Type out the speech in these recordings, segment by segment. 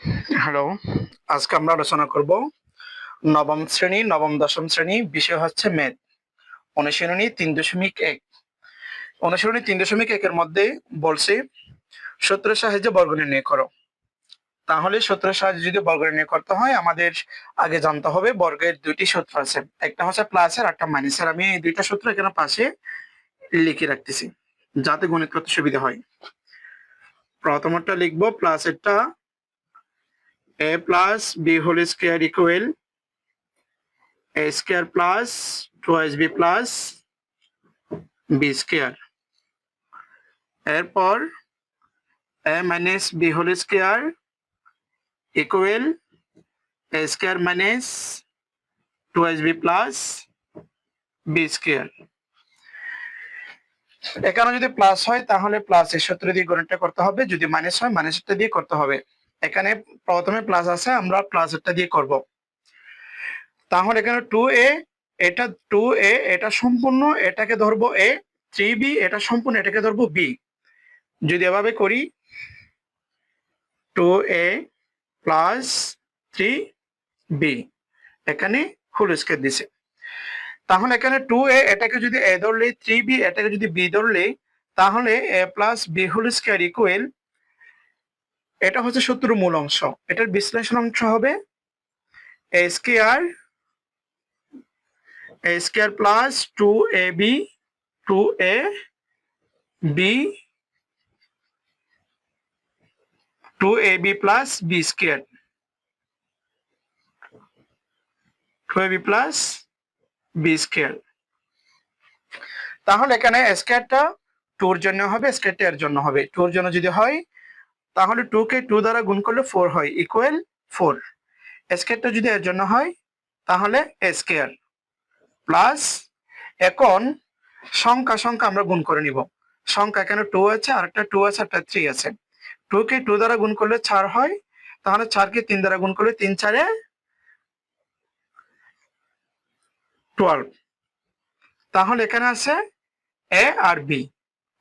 Hello, আজকে আমরা আলোচনা করব নবম শ্রেণী, নবম দশম শ্রেণী, বিষয় হচ্ছে ম্যাথ। অনুশীলনী 3.1। অনুশীলনী 3.1 এর মধ্যে বলছে সূত্রের সাহায্যে বর্গ নির্ণয় করো। তাহলে সূত্রের সাহায্যে যদি বর্গ নির্ণয় করতে হয় আমাদের আগে জানতে হবে বর্গের দুইটি সূত্র আছে, একটা হচ্ছে প্লাসের একটা মাইনাসের। আমি এই দুইটা সূত্র এখানে পাশে লিখে রাখতেছি যাতে গণিত করতে সুবিধা হয়। প্রথমটা লিখবো প্লাসেরটা, a plus b whole square equal a square plus 2ab plus b square। এরপর a minus b whole square equal a square minus 2ab plus b square। এখানে যদি প্লাস হয় তাহলে প্লাসের সূত্র দিয়ে গণিতটা করতে হবে, যদি মাইনাস হয় মাইনাসটা দিয়ে করতে হবে। এখানে প্রথমে প্লাস আছে, আমরা প্লাসেরটা দিয়ে করব। তাহলে এখানে 2a, এটা 2a, এটা সম্পূর্ণ এটাকে ধরবো a, 3b এটা সম্পূর্ণ এটাকে ধরবো b। যদি এভাবে করি 2a প্লাস 3b, এখানে হোল স্কয়ার দিছে। তাহলে এখানে 2a এটাকে যদি a ধরলে, 3b এটাকে যদি b ধরলে, তাহলে a plus b whole square equal, এটা হচ্ছে সূত্রের মূল অংশ, এটার বিশ্লেষণ অংশ হবে a square plus 2ab 2ab plus b square, 2ab plus b square. তাহলে এখানে স্কয়ারটা 2 এর জন্য হবে, স্কয়ারটা এর জন্য হবে। 2 এর জন্য যদি হয় তাহলে 2 কে 2 দ্বারা গুণ করলে 4 হয়, ইকুয়াল 4। স্কয়ারটা যদি এর জন্য হয় তাহলে a স্কয়ার প্লাস, এখন সংখ্যা সংখ্যা আমরা গুণ করে নিব। সংখ্যা এখানে 2 আছে, আরেকটা 2 আছে, একটা 3 আছে। 2 কে 2 দ্বারা গুণ করলে 4 হয়, তাহলে 4 কে 3 দ্বারা গুণ করলে 3 4 এ 12। তাহলে এখানে আছে a আর b,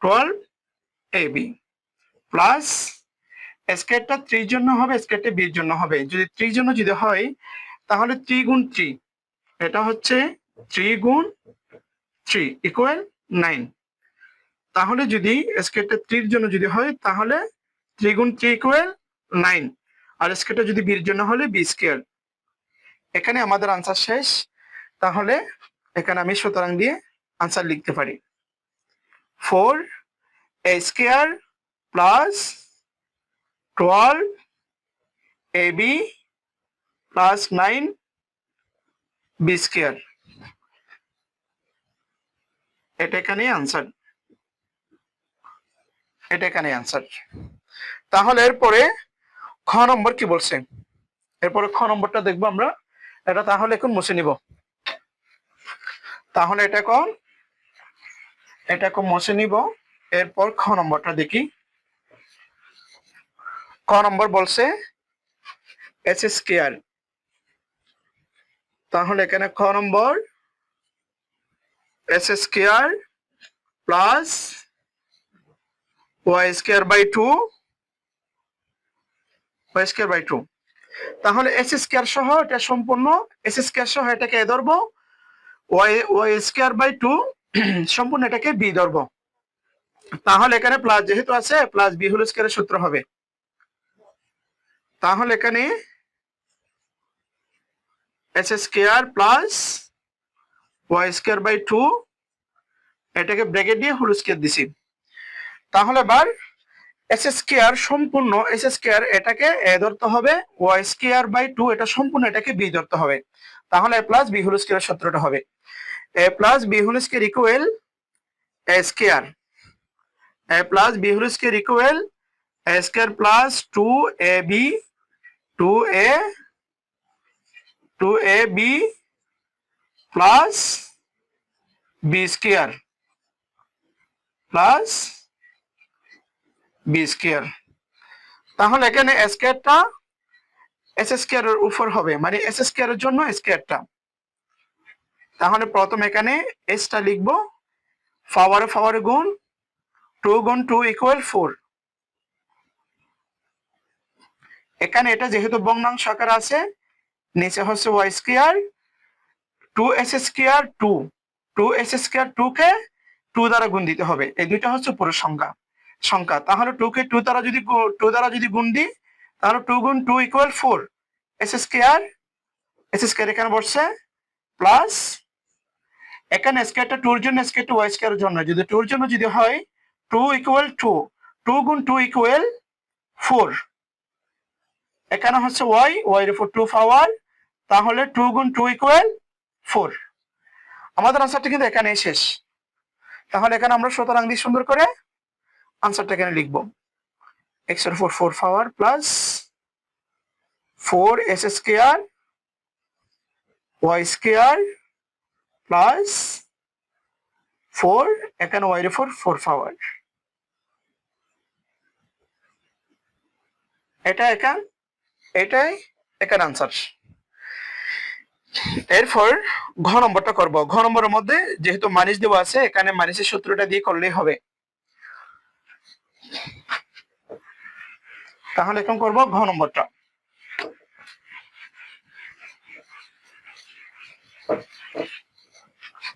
12ab প্লাস স্কয়ারটা 3 জন্য হবে, স্কয়ারটা b এর জন্য হবে। যদি 3 জন্য যদি হয় তাহলে 3 গুণ 3, এটা হচ্ছে 3 গুণ 3 ইকুয়াল 9। তাহলে যদি স্কয়ারটা 3 এর জন্য যদি হয় তাহলে 3 গুণ 3 ইকুয়াল 9, আর স্কয়ারটা যদি b এর জন্য হলে b স্কয়ার। এখানে আমাদের আনসার শেষ। তাহলে এখানে আমি সুতরাং দিয়ে আনসার লিখতে পারি 4a square plus 12ab plus 9b square. এটা এখানে আনসার, এটা এখানে আনসার। তাহলে এরপরে খ নম্বর কি বলছে, এরপরে খ নম্বরটা দেখবো আমরা। এটা তাহলে এখন মুছে নিব। তাহলে এটা এখন মুছে নিব। এরপর খ নম্বরটা দেখি। ক নম্বর বলছে এস স্কয়ার। তাহলে এখানে খ নম্বর x square plus y square by 2, y square by 2। তাহলে এস স্কয়ার সহ এটা সম্পূর্ণ, এস স্কয়ার সহ এটাকে এ ধরবো, ওয়াই স্কয়ার বাই 2 সম্পূর্ণ এটাকে বি ধরবো। তাহলে এখানে প্লাস যেহেতু আছে, প্লাস বি হোল স্কয়ারের সূত্র হবে। তাহলে এখানে s square plus y square by 2, এটাকে ব্র্যাকেট দিয়ে হোল স্কয়ার দিছি। তাহলে এবার এস স্কয়ার সম্পূর্ণ, এস স্কয়ার এটাকে এ ধরতে হবে, ওয়াই স্কয়ার বাই 2 এটা সম্পূর্ণ এটাকে বি ধরতে হবে। তাহলে এ প্লাস বি হোল স্কয়ারের সূত্রটা হবে a plus b whole square equal a square, a plus b whole square equal a square plus 2ab 2ab plus b square plus b square. তাহলে এখানে স্কয়ারটা এস স্কয়ারের উপর হবে, মানে এস স্কয়ারের জন্য স্কয়ারটা। তাহলে প্রথম এখানে এসটা লিখবো, পাওয়ারে গুণ, 2 গুণ 2 ইকুয়াল 4। এখানে এটা যেহেতু ভগ্নাংশ আকারে আছে, নিচে হচ্ছে ওয়াই স্কয়ার, 2s² 2 2 কে 2 দ্বারা গুণ দিতে হবে। এই দুইটা হচ্ছে পুরো সংখ্যা। তাহলে 2 কে 2 দ্বারা যদি গুণ দিই, তাহলে 2 গুণ 2 ইকুয়াল 4। s² এখানে বসছে, প্লাস এখানে স্কয়ারটা 2 এর জন্য, স্কয়ারটা ওয়াই স্কয়ারের জন্য। যদি 2 এর জন্য যদি হয় 2 ইকুয়াল 2, 2 গুণ 2 ইকুয়াল 4। এখানে হচ্ছে ওয়াই এর উপর 2 পাওয়ার, তাহলে 2 গুণ 2 ইকুয়াল 4। আমাদের আনসারটা কিন্তু এখানেই শেষ। তাহলে এখানে আমরা সুতরাং দিয়ে সুন্দর করে আনসারটা এখানে লিখবো। x এর উপর 4 power plus 4s² y² plus 4, এখানে y এর উপর 4 পাওয়ার। এটাই এখানে আনসার। এরপর ঘ নম্বরটা করব। ঘ নম্বরের মধ্যে যেহেতু মাইনাস দেওয়া আছে, এখানে মাইনাসের সূত্রটা দিয়ে করলেই হবে। তাহলে এখন করব ঘ নম্বরটা।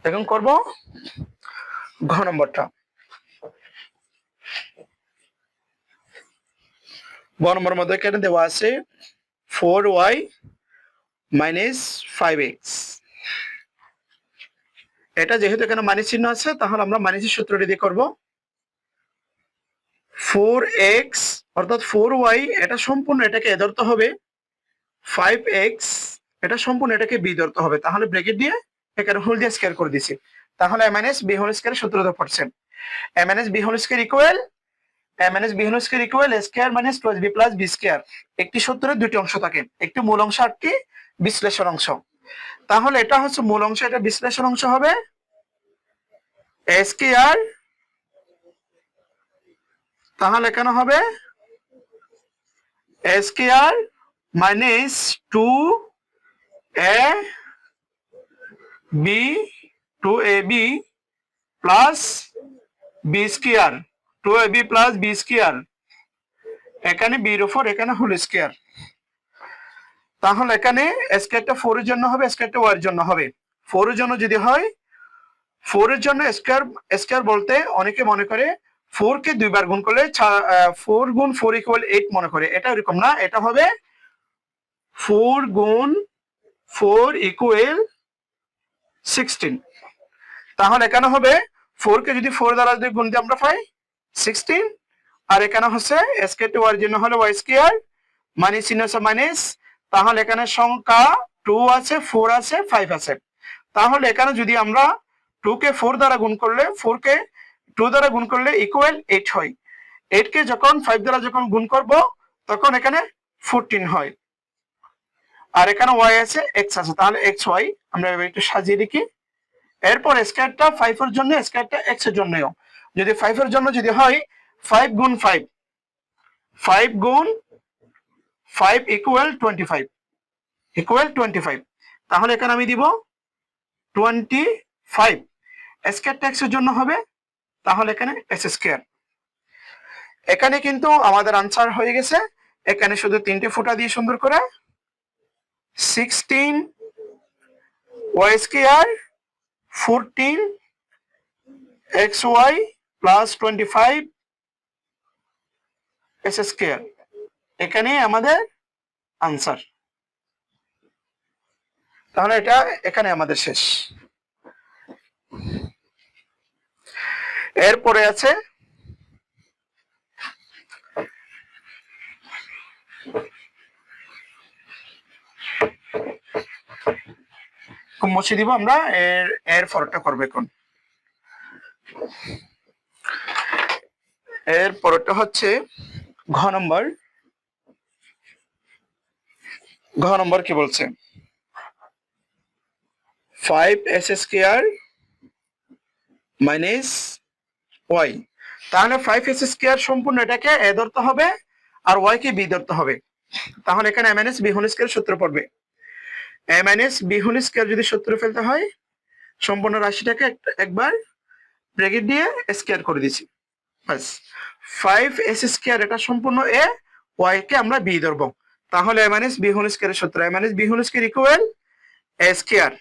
এখন করব ঘ নম্বরটা। ঘ নম্বরের মধ্যে এখানে দেওয়া আছে 4y মাইনাস 5x। এটা যেহেতু এখানে মাইনাস চিহ্ন আছে, তাহলে আমরা মাইনাসের সূত্রটি দিয়ে করব। 4x অর্থাৎ 4y এটা সম্পূর্ণ এটাকে এ ধরতে হবে, 5x এটা সম্পূর্ণ এটাকে বি ধরতে হবে। তাহলে ব্র্যাকেট দিয়ে এখানে হোল দিয়ে স্কয়ার করে দিয়েছি। তাহলে a minus b whole square সূত্রটা পড়ছে, a minus b whole square equal a square minus 2b plus b square. একটি সূত্রের দুটি অংশ থাকে, একটি মূল অংশ আর একটি বিশ্লেষণ অংশ। তাহলে এটা হচ্ছে মূল অংশ, এটা বিশ্লেষণ অংশ হবে a স্কয়ার, তাহলে এখানে হবে a square minus 2ab plus b square, 2ab plus b square, এখানে b এর উপর এখানে হোল স্কয়ার। তাহলে এখানে স্কয়ারটা 4 এর জন্য হবে, স্কয়ারটা y এর জন্য হবে। 4 এর জন্য যদি হয়, 4 এর জন্য স্কয়ার বলতে অনেকে মনে করে 4 কে দুইবার গুণ করলে 4 গুণ 4 ইকুয়াল 8 মনে করে। এটা এরকম না, এটা হবে 4 গুণ 4 ইকুয়াল 16। তাহলে এখানে হবে 4 কে যদি 4 দ্বারা যদি গুণ দিই আমরা পাই 16, আর এখানে হচ্ছে স্কয়ারটা y এর জন্য হলো y স্কয়ার মাইনাস চিহ্ন আছে মাইনাস। তাহলে এখানে সংখ্যা 2 আছে, 4 আছে, 5 আছে। তাহলে এখানে যদি আমরা 2 কে 4 দ্বারা গুণ করলে, 4 কে 2 দ্বারা গুণ করলে ইকুয়াল 8 হয়। 8 কে যখন 5 দ্বারা যখন গুণ করব, তখন এখানে 14 হয়। আর এখানে y আছে, x আছে, তাহলে xy আমরা এবার একটু সাজিয়ে লিখি। এরপর স্কয়ারটা 5 এর জন্য, স্কয়ারটা x এর জন্যও। যদি 5 এর জন্য যদি হয় 5 গুণ 5, 5 গুণ 5 ইকুয়াল 25, তাহলে এখানে আমি দিব 25। স্কয়ারটা x এর জন্য হবে, তাহলে এখানে s স্কয়ার। এখানে কিন্তু আমাদের আনসার হয়ে গেছে। এখানে শুধু 3টে ফুটা দিয়ে সুন্দর করে 16 y square 14 xy plus 25 s square, এখানে আমাদের আনসার। তাহলে এটা এখানে আমাদের শেষ। এরপরে আছে মুছে দিব আমরা, এর পরেরটা করবে এখন। এর পরেরটা হচ্ছে ঘ নম্বর। ঘ নম্বর কি বলছে, 5s স্কয়ার মাইনাস y। তাহলে 5s স্কয়ার সম্পূর্ণ এটাকে a ধরতে হবে আর y কে b ধরতে হবে। তাহলে এখানে a minus b whole square সূত্র পড়বে। a minus b whole square যদি সূত্র ফেলতে হয়, সম্পূর্ণ রাশিটাকে একবার ব্র্যাকেট দিয়ে স্কয়ার করে দিছি, বাস। 5s স্কয়ার এটা সম্পূর্ণ a, y কে আমরা b ধরবো। তাহলে a মাইনাস b হোল স্কয়ারের সূত্র a minus b whole square equal a square.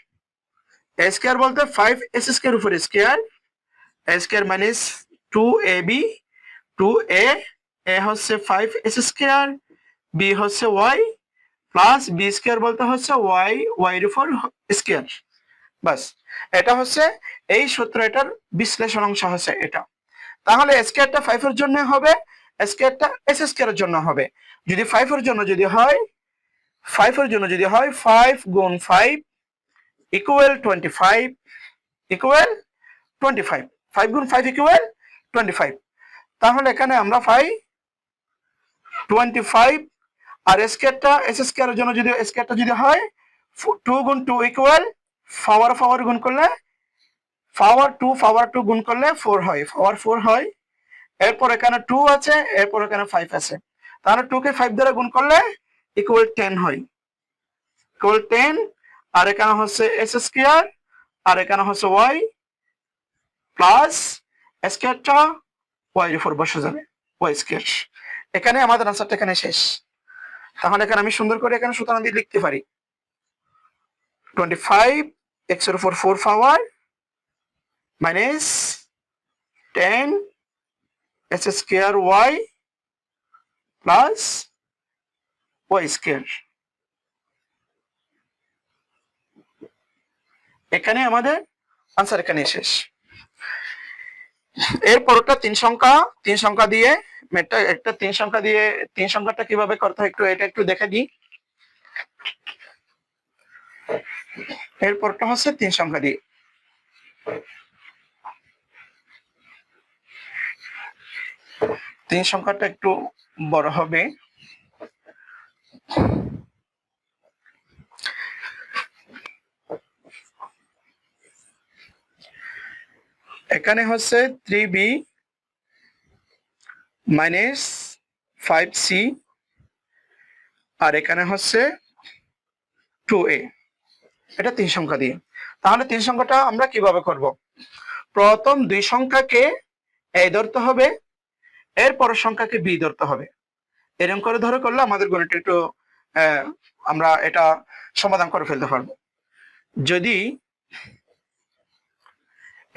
a square বলতে 5s স্কয়ার উপর square, a square minus 2ab, 2a, a হচ্ছে 5s স্কয়ার, b হচ্ছে y প্লাস b স্কয়ার বলতে হচ্ছে y, y এর উপর স্কয়ার। বাস, এটা হচ্ছে এই সূত্র, এটার বিশ্লেষণ অংশ হচ্ছে এটা। তাহলে স্কয়ারটা 5 এর জন্য হবে, স্কয়ারটা s স্কয়ারের জন্য হবে। যদি 5 এর জন্য যদি হয় 5 গুণ 5 ইকুয়াল 25 ইকুয়াল 25, 5 গুণ 5 ইকুয়াল 25। তাহলে এখানে আমরা পাই 25, আর স্কয়ারটা s স্কয়ারের জন্য যদি স্কয়ারটা যদি হয় 2 গুণ 2 ইকুয়াল পাওয়ার গুণ করলে পাওয়ার 2 গুণ করলে 4 হয়, পাওয়ার 4 হয়। এরপর এখানে 2 আছে, এরপর এখানে 5 আছে, তাহলে 2 কে 5 দ্বারা গুণ করলে ইকুয়াল 10 হয়, ইকুয়াল 10। আর এখানে হচ্ছে s স্কয়ার, আর এখানে হচ্ছে y প্লাস স্কয়ারটা y এর উপর বসে যাবে, y স্কয়ার। এখানে আমাদের আনসারটা এখানে শেষ। তাহলে এখানে আমি সুন্দর করে এখানে সুতরাং দিয়ে লিখতে পারি 25 x এর উপর 4 power minus 10 s square y plus y square. এখানে আমাদের আনসার এখানে শেষ। এরপরটা 3 সংখ্যা দিয়ে একটা 3 সংখ্যা দিয়ে 3 সংখ্যাটা কিভাবে করতে হয় এটা একটু দেখে দিই। এরপরটা হচ্ছে 3 সংখ্যা দিয়ে। তিন সংখ্যাটা একটু বড় হবে। এখানে হচ্ছে 3b মাইনাস 5c, আর এখানে হচ্ছে 2a। এটা 3 সংখ্যা দিয়ে। তাহলে 3 সংখ্যাটা আমরা কিভাবে করব? প্রথম 2 সংখ্যাকে a ধরতে হবে, এরপর সংখ্যাকে b ধরতে হবে। এরকম করে ধরে করলে আমাদের গণিতটা একটু আমরা এটা সমাধান করে ফেলতে পারবো। যদি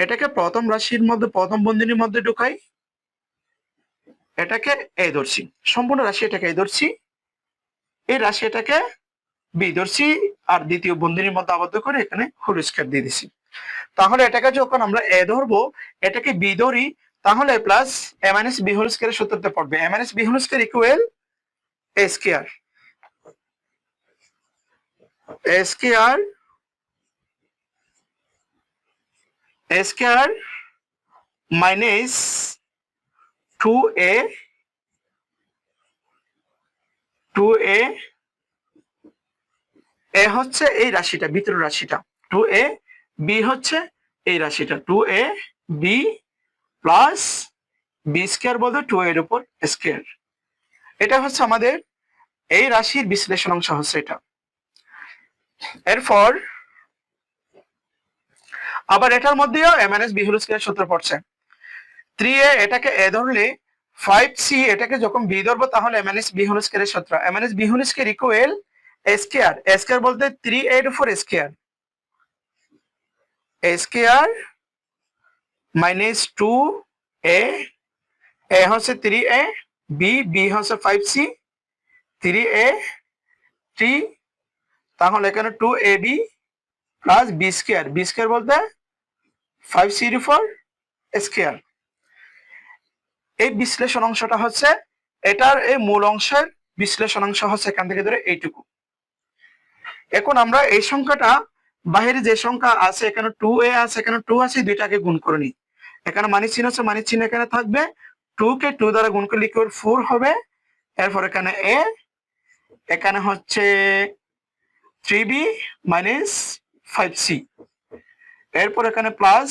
এটাকে প্রথম রাশির মধ্যে প্রথম বন্ধনীর মধ্যে ঢুকাই, এটাকে a ধরছি, সম্পূর্ণ রাশি এটাকে a ধরছি, এই রাশি এটাকে b ধরছি, আর দ্বিতীয় বন্ধনীর মধ্যে আবদ্ধ করে এখানে হোল স্কয়ার দিয়ে দিছি। তাহলে এটাকে যখন আমরা a ধরবো, এটাকে b ধরি, তাহলে plus a minus b whole স্কয়ারের সূত্রতে পড়বে a minus b whole square equal a square. a square minus 2a a হচ্ছে এই রাশিটা, ভিতরের রাশিটা 2a, b হচ্ছে এই রাশিটা 2a b plus b square বলতে 2a এর উপর স্কয়ার। এটা হচ্ছে আমাদের এই রাশির বিশ্লেষণ অংশ হচ্ছে এটা। এরপর আবার এটার মধ্যেও a minus b whole square সূত্র পড়ছে। 3a এটাকে a ধরলে 5c এটাকে যখন b ধরবো, তাহলে a মাইনাস b হোল স্কয়ারের সূত্র a minus b whole square equal a square. a square বলতে 3a এর উপর square, a square minus 2a, a হচ্ছে 3a, b হচ্ছে 5c, 3a 3, তাহলে এখানে 2ab প্লাস b স্কয়ার বলতে 5c এর উপর স্কয়ার। এই বিশ্লেষণ অংশটা হচ্ছে এটার এই মূল অংশের বিশ্লেষণ অংশ হচ্ছে এখান থেকে ধরে এইটুকু। এখন আমরা এই সংখ্যাটা বাহিরে যে সংখ্যা আছে, এখানে 2a আছে, এখানে 2 আছে, দুইটাকে গুণ করে নিই। এখানে মাইনাস চিহ্ন আছে, মাইনাস চিহ্ন এখানে থাকবে, 2 কে 2 দ্বারা গুণ করলে ইকুয়াল 4 হবে। এরপর এখানে a, এখানে হচ্ছে 3b মাইনাস 5c, এরপর এখানে প্লাস,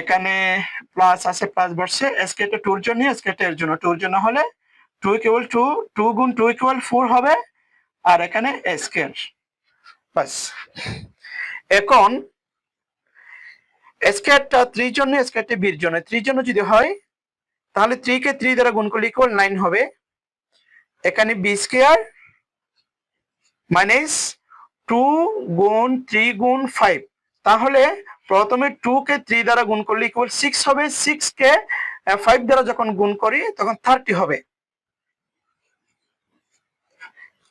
এখানে প্লাস আছে, প্লাস বসছে, স্কয়ারটা 2 এর জন্য, স্কয়ারটা এর জন্য, 2 এর জন্য হলে 2 ইকুয়াল 2 গুণ 2 ইকুয়াল 4 হবে, আর এখানে a স্কয়ার। বাস, এখন স্কয়ারটা 3 জন্য, স্কয়ারটা b এর জন্য, 3 জন্য যদি হয় তাহলে 3 কে 3 দ্বারা গুণ করলে ইকুয়াল 9 হবে। এখানে বি স্কোয়ার মাইনাস 2 গুণ 3 গুণ 5, তাহলে প্রথমে 2 কে 3 দ্বারা গুণ করলে ইকুয়াল 6 হবে, 6 কে 5 দ্বারা যখন গুণ করি তখন 30 হবে।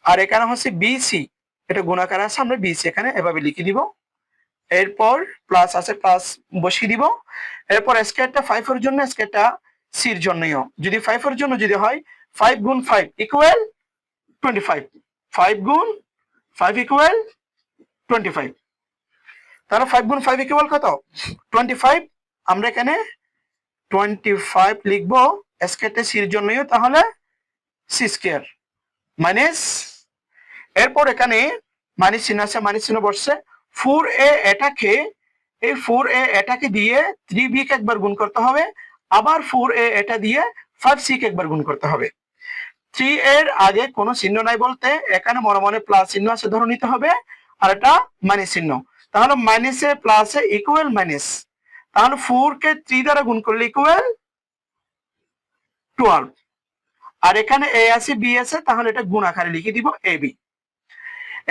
আর এখানে হচ্ছে বিসি, এটা গুণাকার আছে, আমরা বিসি এখানে এভাবে লিখে দিব। এরপর প্লাস আছে, প্লাস বসিয়ে দিব। এরপর স্কয়ারটা 5 এর জন্য, স্কয়ারটা সির জন্যও, যদি 5 এর জন্য যদি হয় 5 গুণ 5 ইকুয়াল 25, 5 গুণ 5 ইকুয়াল 25, তাহলে 5 গুণ 5 ইকুয়াল কত? 25। আমরা এখানে 25 লিখবো স্কয়ারটা সির জন্যও, তাহলে সি স্কয়ার মাইনাস, এরপর এখানে মাইনাস চিহ্ন আছে, মাইনাস চিহ্ন বসছে। 4a এটাকে, এই 4a এটাকে দিয়ে 3b কে একবার গুণ করতে হবে, আবার 4a এটা দিয়ে 5c কে একবার গুণ করতে হবে। 3 এর আগে কোনো চিহ্ন নাই বলতে এখানে মনে মনে প্লাস চিহ্ন আছে ধরে নিতে হবে, আর এটা মাইনাস চিহ্ন, তাহলে মাইনাসে প্লাসে ইকুয়াল মাইনাস, তাহলে 4 কে 3 দ্বারা গুণ করলে ইকুয়াল 12, আর এখানে a আছে b আছে, তাহলে এটা গুণ আকারে লিখে দিব ab।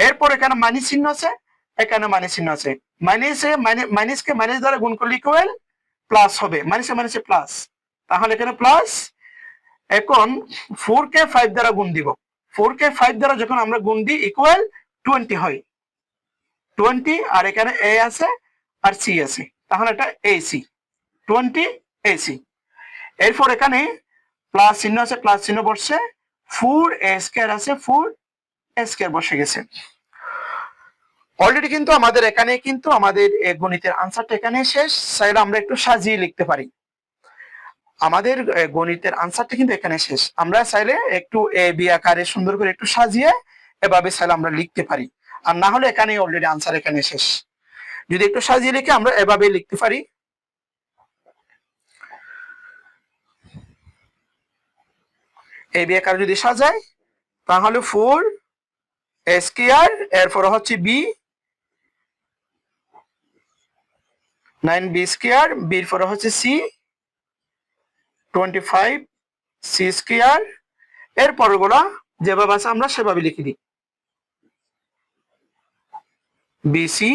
এরপর এখানে মাইনাস চিহ্ন আছে, এখানে মাইনাস চিহ্ন আছে, মাইনাসে মাইনাসকে মাইনাস দ্বারা গুণ করলে ইকুয়াল প্লাস হবে, মাইনাসে মাইনাসে প্লাস, তাহলে এখানে প্লাস। এখন 4 কে 5 দ্বারা গুণ দিব, 4 কে 5 দ্বারা যখন আমরা গুণ দিই ইকুয়াল 20 হয়, 20, আর এখানে a আছে আর c আছে, তাহলে এটা ac, 20 ac। এরপর এখানে প্লাস চিহ্ন আছে, প্লাস চিহ্ন বসছে, 4a স্কয়ার আছে, 4a স্কয়ার বসে গেছে। অলরেডি কিন্তু আমাদের এখানে কিন্তু আমাদের গণিতের আনসারটা এখানে শেষ। চাইলে আমরা একটু সাজিয়ে লিখতে পারি, আমাদের গণিতের আনসারটা কিন্তু এখানে শেষ। আমরা চাইলে একটু এ বি আকারে সুন্দর করে একটু সাজিয়ে এভাবে চাইলে আমরা লিখতে পারি, আর না হলে এখানে অলরেডি আনসার এখানে শেষ। যদি একটু সাজিয়ে লিখে আমরা এভাবে লিখতে পারি, এ বি আকারে যদি সাজাই তাহলে 4a স্কয়ার, এরপর হচ্ছে বি 9b স্কয়ার, বির পরে হচ্ছে সি 25c স্কয়ার, এর পরগুলা যেভাবে আছে আমরা সেভাবে লিখে দিই, BC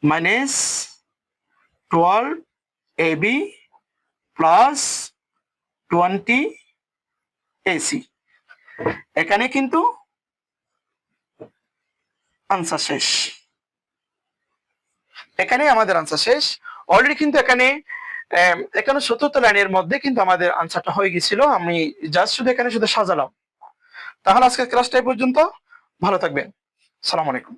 minus 12ab plus 20ac। এখানে কিন্তু আনসার শেষ, এখানে আমাদের আনসার শেষ। অলরেডি কিন্তু এখানে 77 লাইনের মধ্যে কিন্তু আমাদের আনসারটা হয়ে গেছিল, আমি জাস্ট শুধু এখানে শুধু সাজালাম। তাহলে আজকের ক্লাসটা এই পর্যন্ত, ভালো থাকবেন, আসসালামু আলাইকুম।